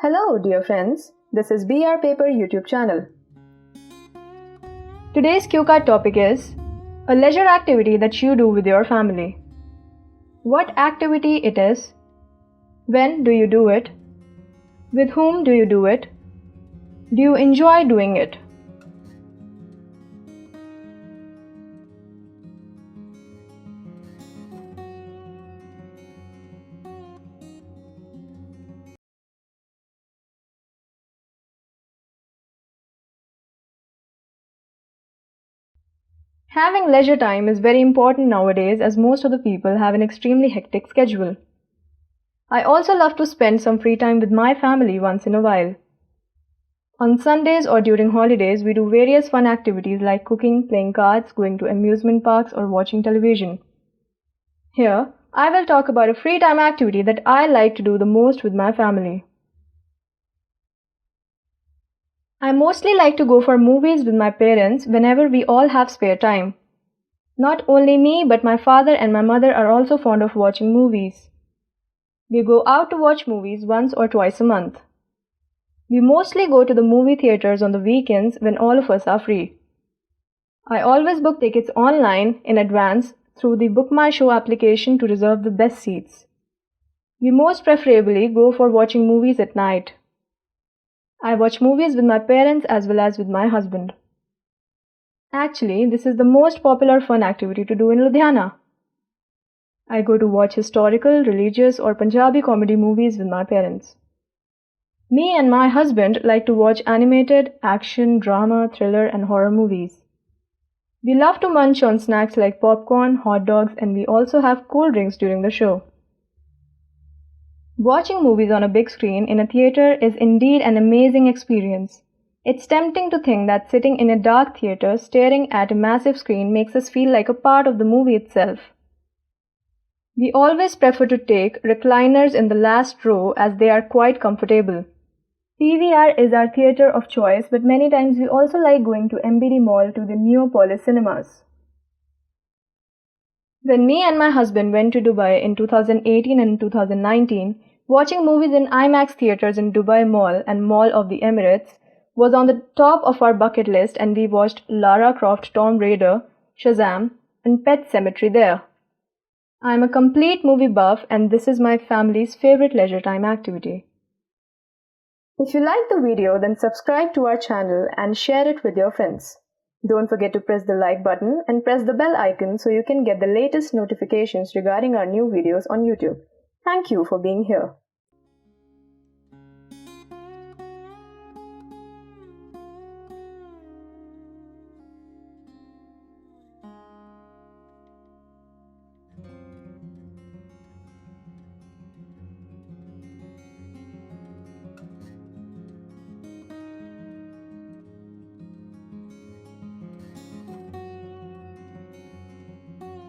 Hello dear friends, this is Brpaper YouTube channel. Today's cue card topic is a leisure activity that you do with your family. What activity it is? When do you do it? With whom do you do it? Do you enjoy doing it? Having leisure time is very important nowadays as most of the people have an extremely hectic schedule. I also love to spend some free time with my family once in a while. On Sundays or during holidays, we do various fun activities like cooking, playing cards, going to amusement parks, or watching television. Here, I will talk about a free time activity that I like to do the most with my family. I mostly like to go for movies with my parents whenever we all have spare time. Not only me, but my father and my mother are also fond of watching movies. We go out to watch movies once or twice a month. We mostly go to the movie theaters on the weekends when all of us are free. I always book tickets online in advance through the BookMyShow application to reserve the best seats. We most preferably go for watching movies at night. I watch movies with my parents as well as with my husband. Actually, this is the most popular fun activity to do in Ludhiana. I go to watch historical, religious or Punjabi comedy movies with my parents. Me and my husband like to watch animated, action, drama, thriller and horror movies. We love to munch on snacks like popcorn, hot dogs, and we also have cool drinks during the show. Watching movies on a big screen in a theater is indeed an amazing experience. It's tempting to think that sitting in a dark theater staring at a massive screen makes us feel like a part of the movie itself. We always prefer to take recliners in the last row as they are quite comfortable. PVR is our theater of choice, but many times we also like going to MBD Mall to the Neopolis cinemas. When me and my husband went to Dubai in 2018 and 2019, watching movies in IMAX theaters in Dubai Mall and Mall of the Emirates was on the top of our bucket list, and we watched Lara Croft Tomb Raider, Shazam, and Pet Sematary there. I am a complete movie buff and this is my family's favorite leisure time activity. If you like the video, then subscribe to our channel and share it with your friends. Don't forget to press the like button and press the bell icon so you can get the latest notifications regarding our new videos on YouTube. Thank you for being here.